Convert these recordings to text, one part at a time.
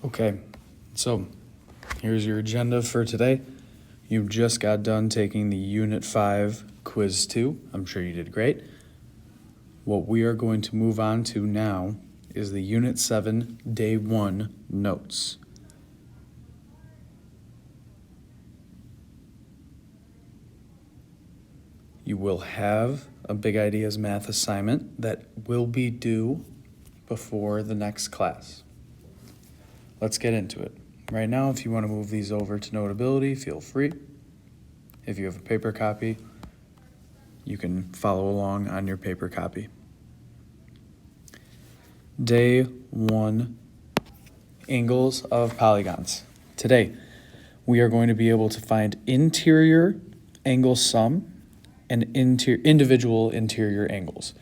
Okay, so here's your agenda for today. You just got done taking the Unit 5 Quiz 2. I'm sure you did great. What we are going to move on to now is the Unit 7 Day 1 notes. You will have a Big Ideas math assignment that will be due before the next class. Let's get into it. Right now, if you want to move these over to Notability, feel free. If you have a paper copy, you can follow along on your paper copy. Day 1, angles of polygons. Today, we are going to be able to find interior angle sum and individual interior angles.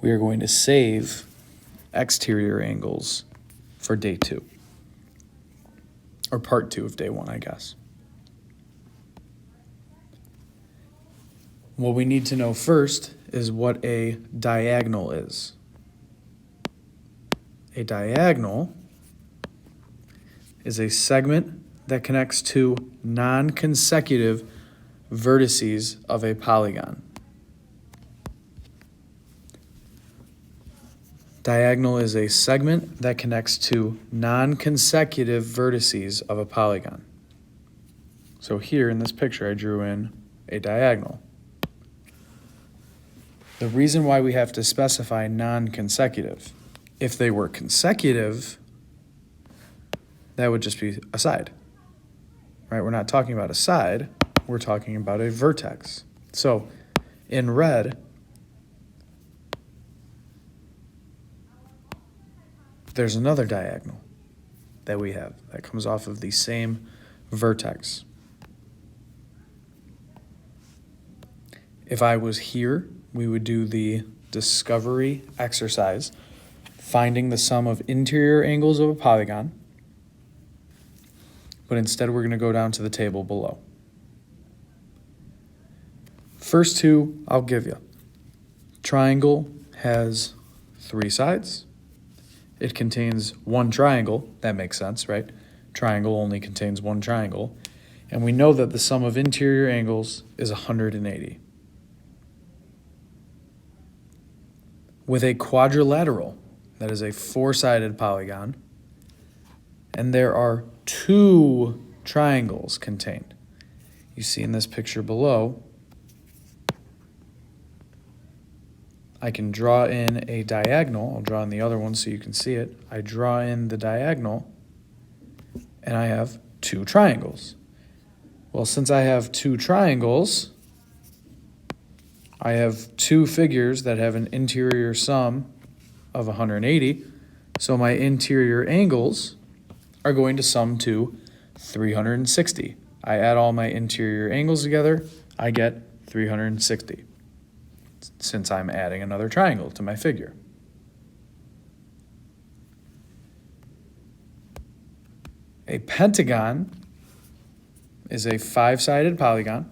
We are going to save exterior angles for Day 2. Or part 2 of Day 1, I guess. What we need to know first is what a diagonal is. A diagonal is a segment that connects two non-consecutive vertices of a polygon. Diagonal is a segment that connects two non-consecutive vertices of a polygon. So here in this picture, I drew in a diagonal. The reason why we have to specify non-consecutive, if they were consecutive, that would just be a side, right? We're not talking about a side, we're talking about a vertex. So in red, there's another diagonal that we have that comes off of the same vertex. If I was here, we would do the discovery exercise, finding the sum of interior angles of a polygon, but instead we're going to go down to the table below. First two, I'll give you. Triangle has 3 sides. It contains one triangle. That makes sense, right? Triangle only contains one triangle. And we know that the sum of interior angles is 180. With a quadrilateral, that is a 4-sided polygon, and there are 2 triangles contained. You see in this picture below, I can draw in a diagonal. I'll draw in the other one so you can see it. I draw in the diagonal, and I have 2 triangles. Well, since I have 2 triangles, I have 2 figures that have an interior sum of 180, so my interior angles are going to sum to 360. I add all my interior angles together, I get 360. Since I'm adding another triangle to my figure. A pentagon is a 5-sided polygon,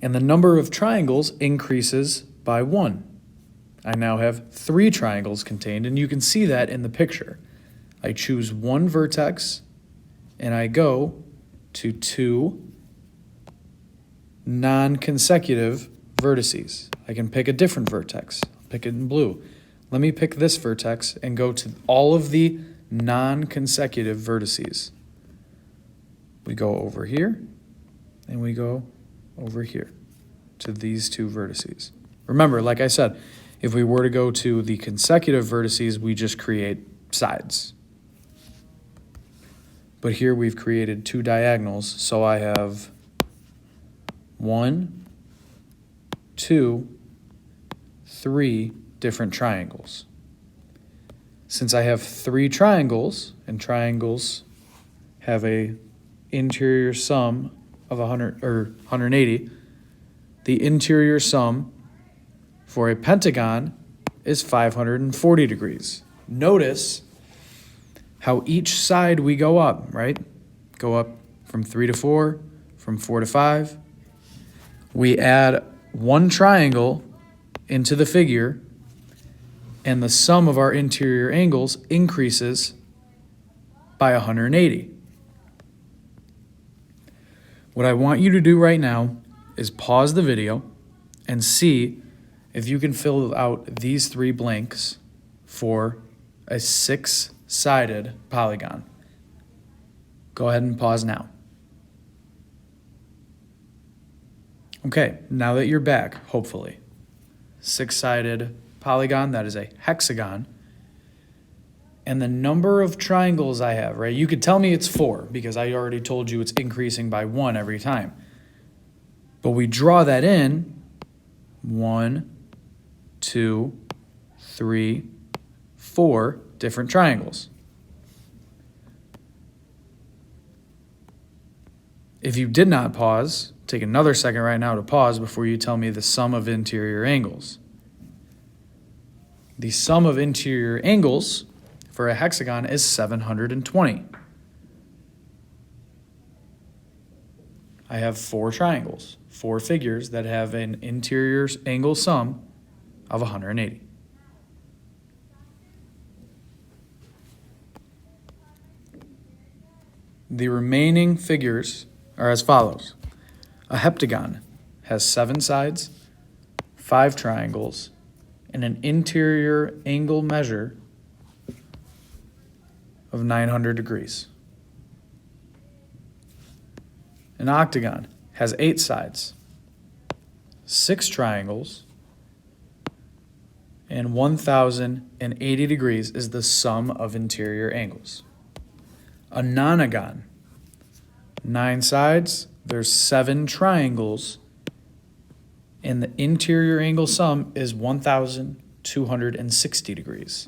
and the number of triangles increases by 1. I now have 3 triangles contained, and you can see that in the picture. I choose one vertex, and I go to 2 non-consecutive vertices. I can pick a different vertex, pick it in blue. Let me pick this vertex and go to all of the non-consecutive vertices. We go over here, and we go over here to these 2 vertices. Remember, like I said, if we were to go to the consecutive vertices, we just create sides. But here we've created 2 diagonals, so I have 1, 2, 3 different triangles. Since I have 3 triangles, and triangles have a interior sum of 180, the interior sum for a pentagon is 540 degrees. Notice how each side we go up, right? Go up from 3 to 4, from 4 to 5. We add one triangle into the figure, and the sum of our interior angles increases by 180. What I want you to do right now is pause the video and see if you can fill out these 3 blanks for a 6-sided polygon. Go ahead and pause now. Okay, now that you're back, hopefully. 6-sided polygon, that is a hexagon. And the number of triangles I have, right? You could tell me it's 4 because I already told you it's increasing by 1 every time. But we draw that in 1, 2, 3, 4 different triangles. If you did not pause, take another second right now to pause before you tell me the sum of interior angles. The sum of interior angles for a hexagon is 720. I have 4 triangles, 4 figures that have an interior angle sum of 180. The remaining figures are as follows. A heptagon has 7 sides, 5 triangles, and an interior angle measure of 900 degrees. An octagon has 8 sides, 6 triangles, and 1,080 degrees is the sum of interior angles. A nonagon, 9 sides, there's 7 triangles, and the interior angle sum is 1,260 degrees.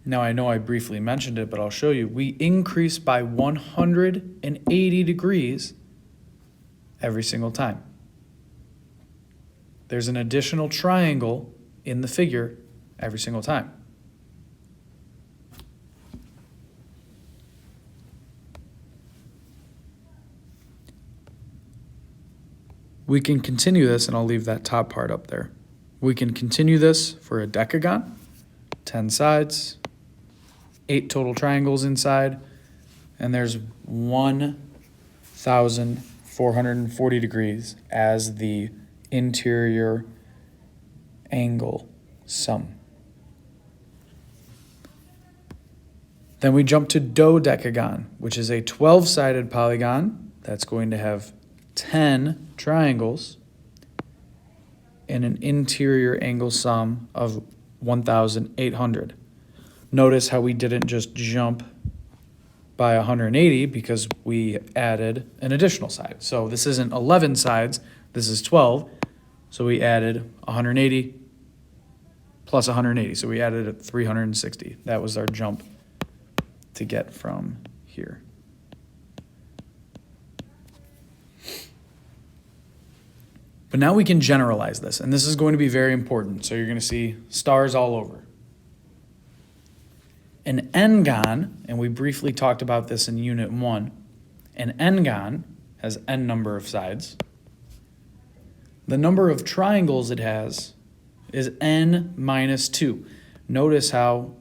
Now I know I briefly mentioned it, but I'll show you. We increase by 180 degrees every single time. There's an additional triangle in the figure every single time. We can continue this, and I'll leave that top part up there. We can continue this for a decagon, 10 sides, 8 total triangles inside, and there's 1,440 degrees as the interior angle sum. Then we jump to dodecagon, which is a 12-sided polygon that's going to have 10 triangles and an interior angle sum of 1,800. Notice how we didn't just jump by 180 because we added an additional side. So this isn't 11 sides, this is 12. So we added 180 plus 180. So we added 360. That was our jump to get from here. But now we can generalize this, and this is going to be very important. So you're going to see stars all over. An n-gon, and we briefly talked about this in Unit 1, an n-gon has n number of sides. The number of triangles it has is n minus 2. Notice how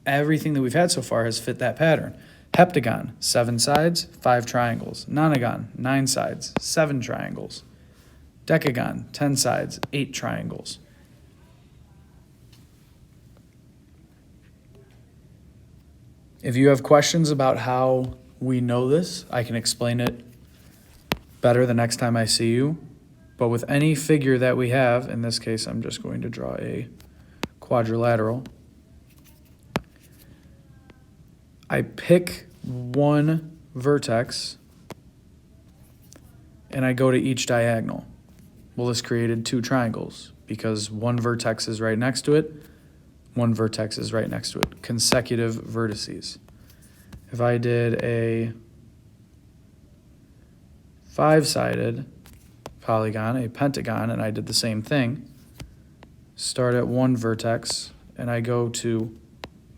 everything that we've had so far has fit that pattern. Heptagon, 7 sides, 5 triangles. Nonagon, 9 sides, 7 triangles. Decagon, 10 sides, 8 triangles. If you have questions about how we know this, I can explain it better the next time I see you. But with any figure that we have, in this case, I'm just going to draw a quadrilateral. I pick one vertex and I go to each diagonal. Well, this created 2 triangles because one vertex is right next to it, one vertex is right next to it. Consecutive vertices. If I did a 5-sided polygon, a pentagon, and I did the same thing, start at one vertex and I go to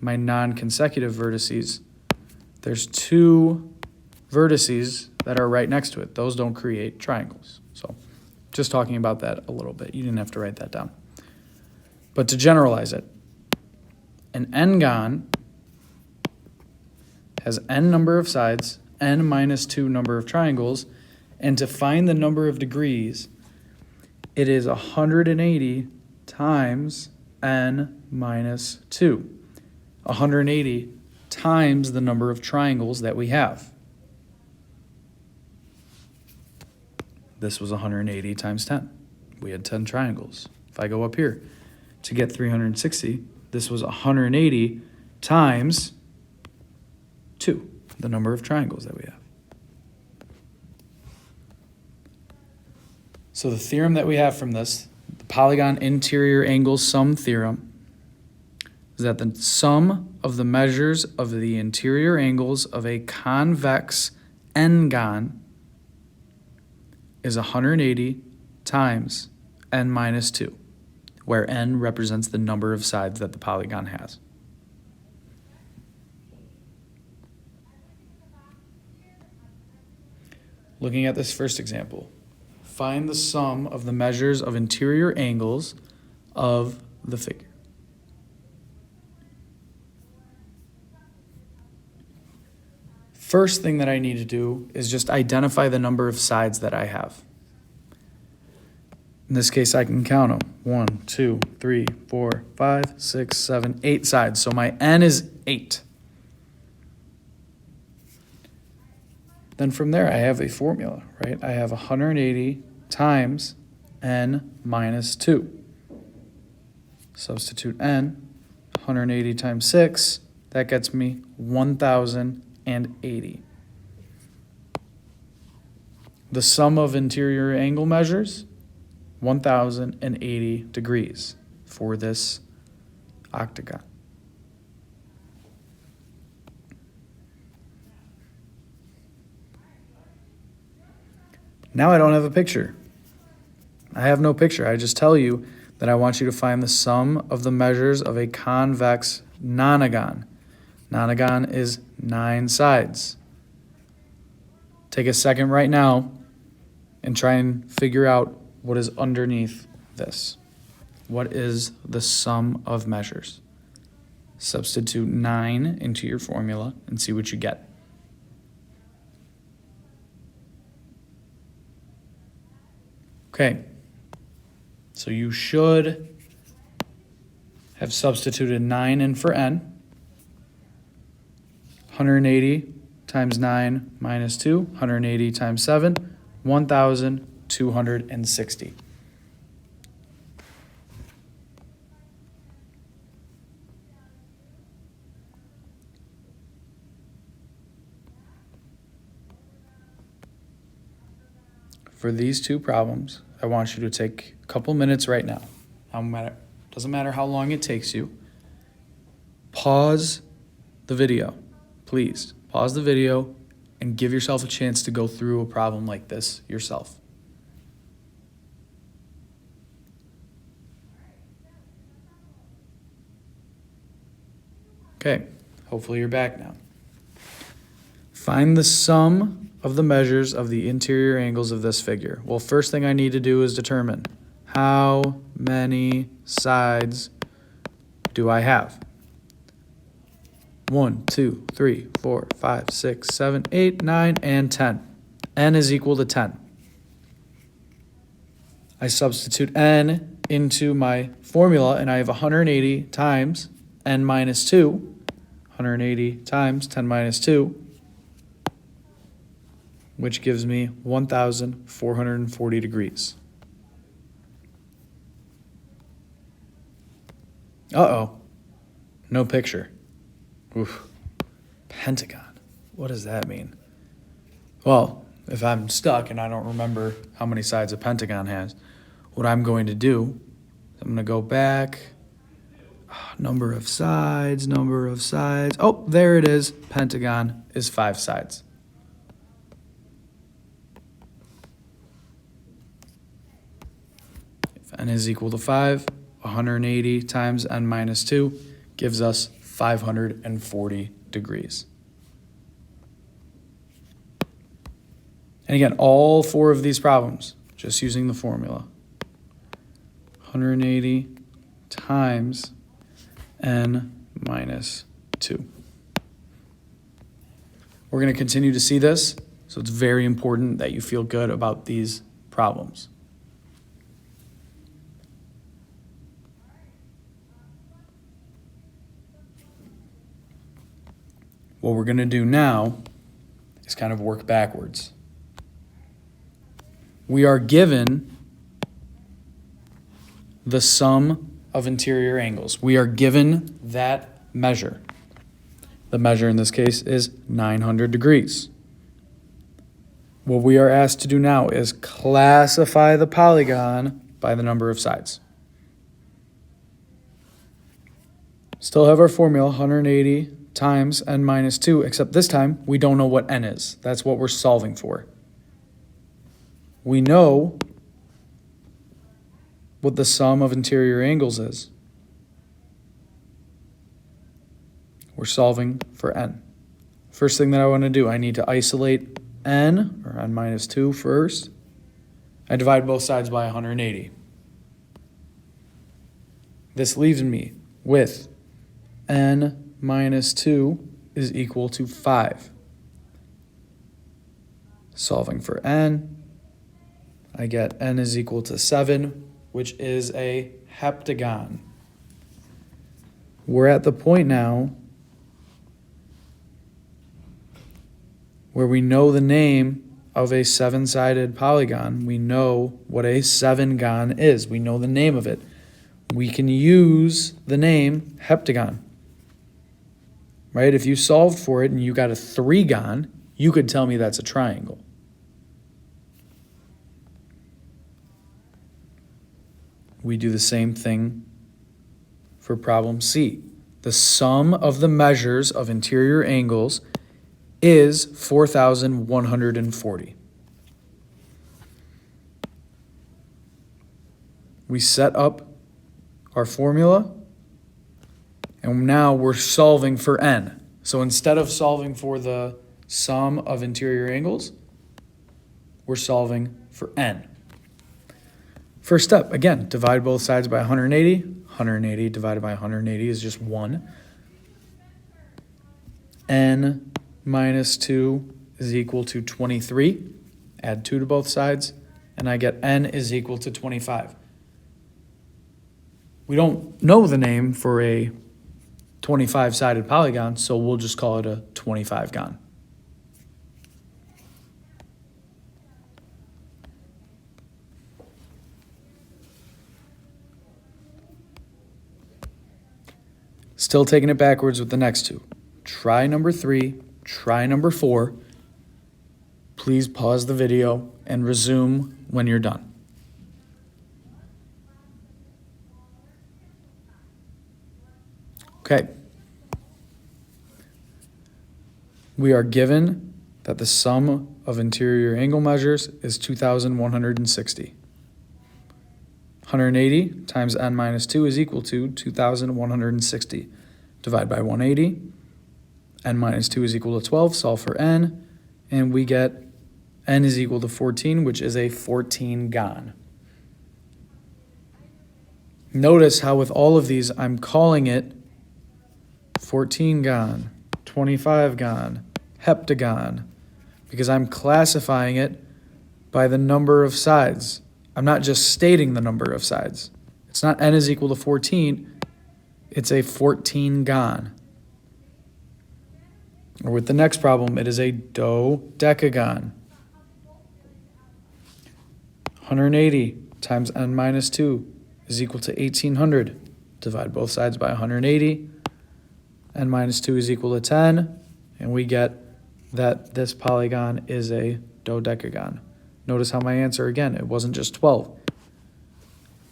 my non-consecutive vertices, there's 2 vertices that are right next to it. Those don't create triangles. So just talking about that a little bit. You didn't have to write that down. But to generalize it, an n-gon has n number of sides, n minus 2 number of triangles, and to find the number of degrees, it is 180 times n minus 2. 180 times the number of triangles that we have. This was 180 times 10. We had 10 triangles. If I go up here to get 360, this was 180 times 2, the number of triangles that we have. So the theorem that we have from this, the polygon interior angle sum theorem, is that the sum of the measures of the interior angles of a convex n-gon is 180 times n minus 2, where n represents the number of sides that the polygon has. Looking at this first example, find the sum of the measures of interior angles of the figure. First thing that I need to do is just identify the number of sides that I have. In this case, I can count them. 1, 2, 3, 4, 5, 6, 7, 8 sides. So my n is 8. Then from there, I have a formula, right? I have 180 times n minus 2. Substitute n, 180 times 6, that gets me 1,080. The sum of interior angle measures, 1,080 degrees for this octagon. Now I don't have a picture. I have no picture. I just tell you that I want you to find the sum of the measures of a convex nonagon. Nonagon is 9 sides. Take a second right now and try and figure out what is underneath this. What is the sum of measures? Substitute 9 into your formula and see what you get. Okay, so you should have substituted 9 in for n. 180 times 9 minus 2, 180 times 7, 1,260. For these two problems, I want you to take a couple minutes right now. Doesn't matter how long it takes you. Pause the video. Please, pause the video and give yourself a chance to go through a problem like this yourself. Okay, hopefully you're back now. Find the sum of the measures of the interior angles of this figure. Well, first thing I need to do is determine how many sides do I have? 1, 2, 3, 4, 5, 6, 7, 8, 9, and 10. N is equal to 10. I substitute n into my formula, and I have 180 times n minus 2. 180 times 10 minus 2, which gives me 1,440 degrees. Uh-oh. No picture. Oof. Pentagon. What does that mean? Well, if I'm stuck and I don't remember how many sides a pentagon has, what I'm going to do is I'm going to go back. Number of sides. Oh, there it is. Pentagon is 5 sides. If n is equal to 5, 180 times n minus 2 gives us 540 degrees. And again, all 4 of these problems, just using the formula. 180 times n minus 2. We're going to continue to see this, so it's very important that you feel good about these problems. What we're going to do now is kind of work backwards. We are given the sum of interior angles. We are given that measure. The measure in this case is 900 degrees. What we are asked to do now is classify the polygon by the number of sides. Still have our formula, 180 times n minus 2, except this time we don't know what n is. That's what we're solving for. We know what the sum of interior angles is. We're solving for n. First thing that I want to do, I need to isolate n, or n minus 2 first. I divide both sides by 180. This leaves me with n minus 2 is equal to 5. Solving for n, I get n is equal to 7, which is a heptagon. We're at the point now where we know the name of a 7-sided polygon. We know what a 7-gon is. We know the name of it. We can use the name heptagon. Right? If you solved for it and you got a 3-gon, you could tell me that's a triangle. We do the same thing for problem C. The sum of the measures of interior angles is 4,140. We set up our formula, and now we're solving for n. So instead of solving for the sum of interior angles, we're solving for n. First step, again, divide both sides by 180. 180 divided by 180 is just 1. N minus 2 is equal to 23. Add 2 to both sides, and I get n is equal to 25. We don't know the name for a 25-sided polygon, so we'll just call it a 25-gon. Still taking it backwards with the next two. Try number 3, try number 4. Please pause the video and resume when you're done. Okay. We are given that the sum of interior angle measures is 2,160. 180 times n minus 2 is equal to 2,160. Divide by 180. N minus 2 is equal to 12. Solve for n. And we get n is equal to 14, which is a 14-gon. Notice how with all of these, I'm calling it 14-gon, 25-gon, heptagon, because I'm classifying it by the number of sides. I'm not just stating the number of sides. It's not n is equal to 14. It's a 14-gon. Or with the next problem, it is a dodecagon. 180 times n minus 2 is equal to 1,800. Divide both sides by 180. N minus 2 is equal to 10. And we get that this polygon is a dodecagon. Notice how my answer, again, it wasn't just 12.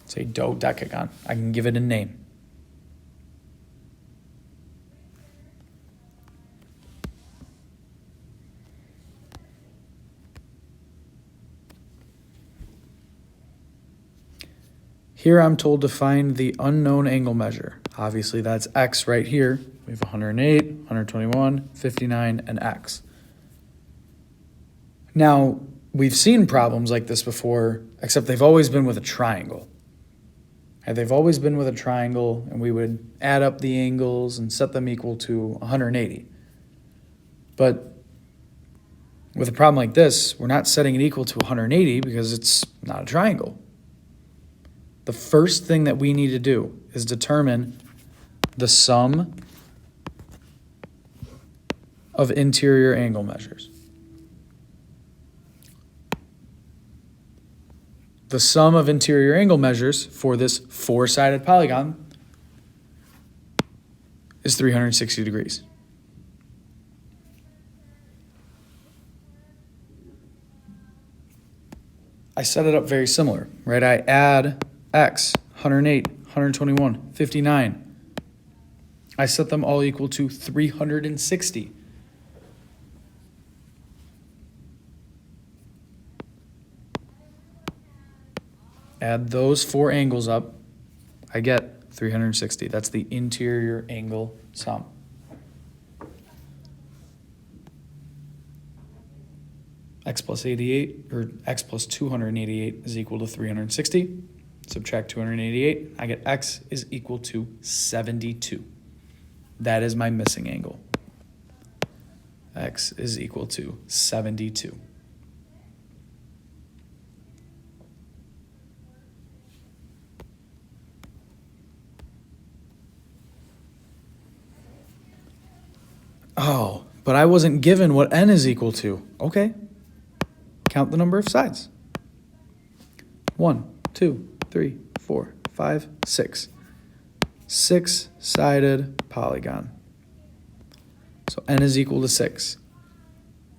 It's a dodecagon. I can give it a name. Here I'm told to find the unknown angle measure. Obviously that's x right here. We have 108, 121, 59, and x. Now, we've seen problems like this before, except they've always been with a triangle. And they've always been with a triangle, and we would add up the angles and set them equal to 180. But with a problem like this, we're not setting it equal to 180 because it's not a triangle. The first thing that we need to do is determine the sum of interior angle measures. The sum of interior angle measures for this four-sided polygon is 360 degrees. I set it up very similar, right? I add x, 108, 121, 59. I set them all equal to 360. Add those four angles up, I get 360. That's the interior angle sum. X plus 88, or x plus 288 is equal to 360. Subtract 288, I get x is equal to 72. That is my missing angle. X is equal to 72. Oh, but I wasn't given what n is equal to. Okay. Count the number of sides. 1, 2, 3, 4, 5, 6. Six-sided polygon. So n is equal to 6.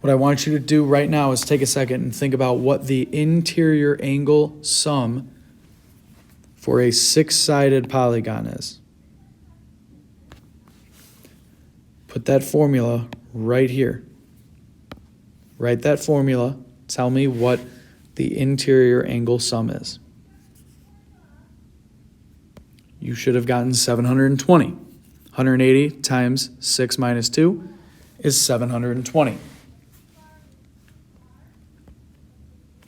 What I want you to do right now is take a second and think about what the interior angle sum for a six-sided polygon is. Put that formula right here. Write that formula. Tell me what the interior angle sum is. You should have gotten 720. 180 times 6 minus 2 is 720.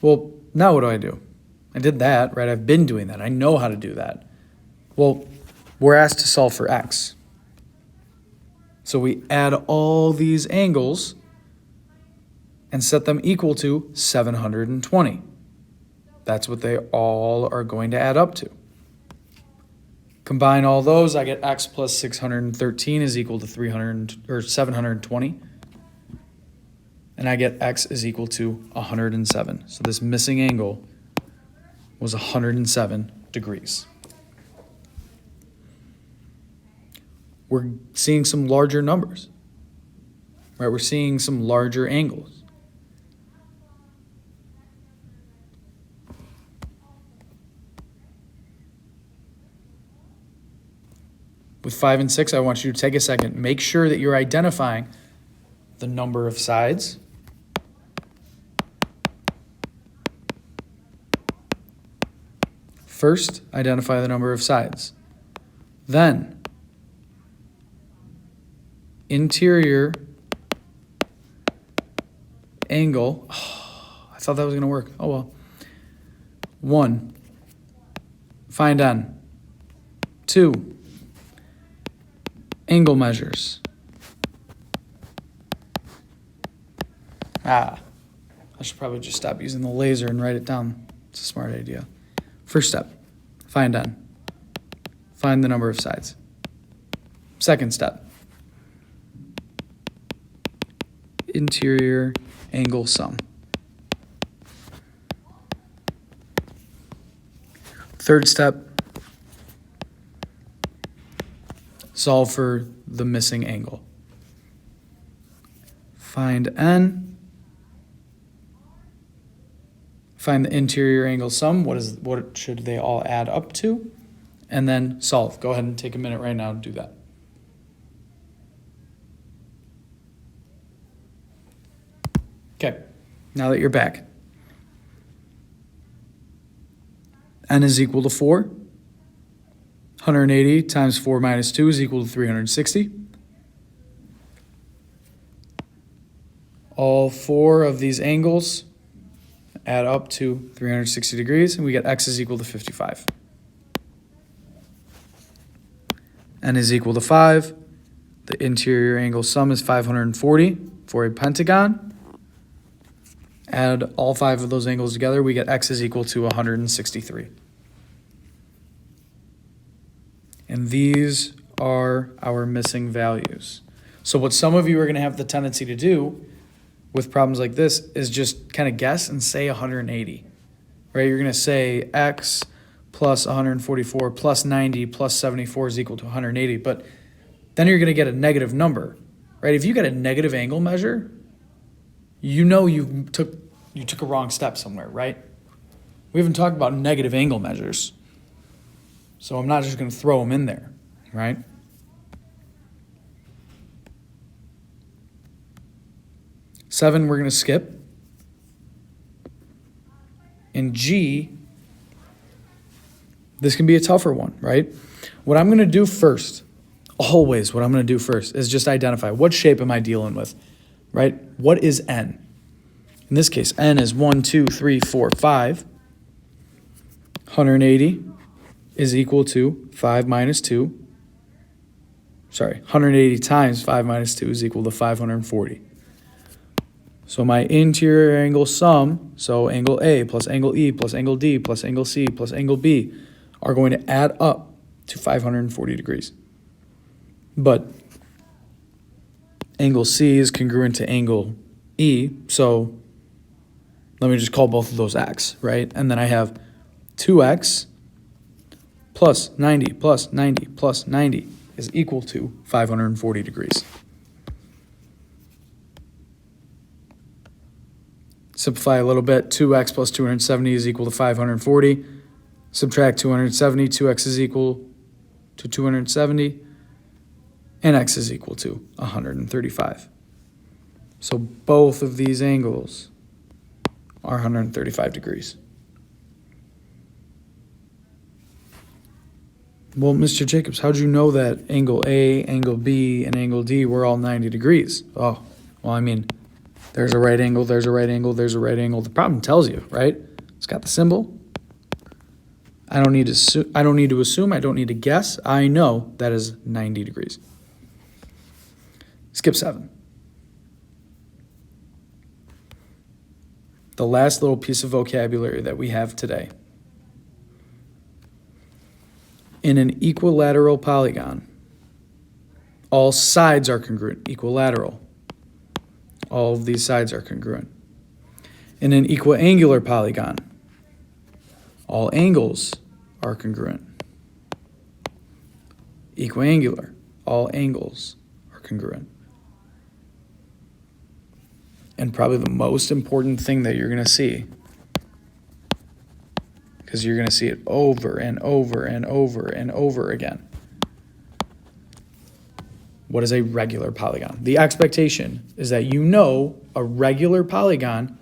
Well, now what do? I did that, right? I've been doing that. I know how to do that. Well, we're asked to solve for x. So we add all these angles and set them equal to 720. That's what they all are going to add up to. Combine all those, I get x plus 613 is equal to 720. And I get x is equal to 107. So this missing angle was 107 degrees. We're seeing some larger numbers, right? We're seeing some larger angles. With 5 and 6, I want you to take a second. Make sure that you're identifying the number of sides. First, identify the number of sides. Then, interior angle. Oh, I thought that was going to work. Oh well. 1, find n. 2, angle measures. I should probably just stop using the laser and write it down. It's a smart idea. First step, find n. Find the number of sides. Second step, interior angle sum. Third step, solve for the missing angle. Find n. Find the interior angle sum. What should they all add up to? And then solve. Go ahead and take a minute right now to do that. Okay, now that you're back. N is equal to 4. 180 times 4 minus 2 is equal to 360. All four of these angles add up to 360 degrees, and we get x is equal to 55. n is equal to 5. The interior angle sum is 540 for a pentagon. Add all 5 of those angles together, we get x is equal to 163. And these are our missing values. So what some of you are going to have the tendency to do with problems like this is just kind of guess and say 180, right? You're going to say x plus 144 plus 90 plus 74 is equal to 180, but then you're going to get a negative number, right? If you get a negative angle measure, you know you took a wrong step somewhere, right? We haven't talked about negative angle measures, so I'm not just going to throw them in there, right? Seven, we're going to skip. In G, this can be a tougher one, right? What I'm going to do first, always what I'm going to do first is just identify what shape am I dealing with, right? What is n? In this case, n is 1, 2, 3, 4, 5. 180 is equal to 5 minus 2. Sorry, 180 times 5 minus 2 is equal to 540. So my interior angle sum, so angle A plus angle E plus angle D plus angle C plus angle B, are going to add up to 540 degrees. But angle C is congruent to angle E, so let me just call both of those x, right? And then I have 2x plus 90 plus 90 plus 90 is equal to 540 degrees. Simplify a little bit. 2x plus 270 is equal to 540. Subtract 270. 2x is equal to 270. And x is equal to 135. So both of these angles are 135 degrees. Well, Mr. Jacobs, how'd you know that angle A, angle B, and angle D were all 90 degrees? Oh, well, I mean, there's a right angle, there's a right angle, there's a right angle. The problem tells you, right? It's got the symbol. I don't need to assume, I don't need to guess. I know that is 90 degrees. Skip 7. The last little piece of vocabulary that we have today. In an equilateral polygon, all sides are congruent. Equilateral. All of these sides are congruent. In an equiangular polygon, all angles are congruent. Equiangular, all angles are congruent. And probably the most important thing that you're going to see, because you're going to see it over and over and over and over again. What is a regular polygon? The expectation is that you know a regular polygon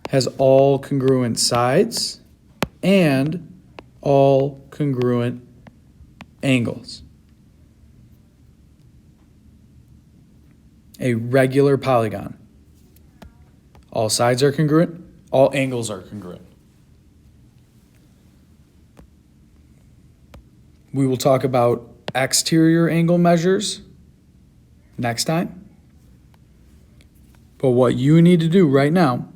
has all congruent sides and all congruent angles. A regular polygon. All sides are congruent, all angles are congruent. We will talk about exterior angle measures next time. But what you need to do right now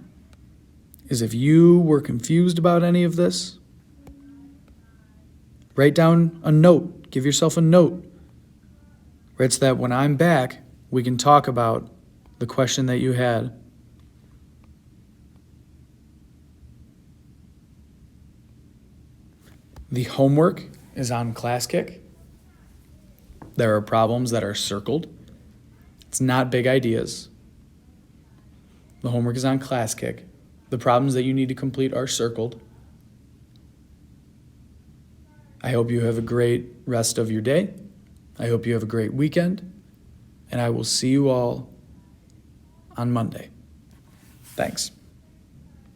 is, if you were confused about any of this, write down a note. Give yourself a note. Right, so that when I'm back, we can talk about the question that you had. The homework is on ClassKick. There are problems that are circled. It's not big ideas. The homework is on ClassKick. The problems that you need to complete are circled. I hope you have a great rest of your day. I hope you have a great weekend. And I will see you all on Monday. Thanks.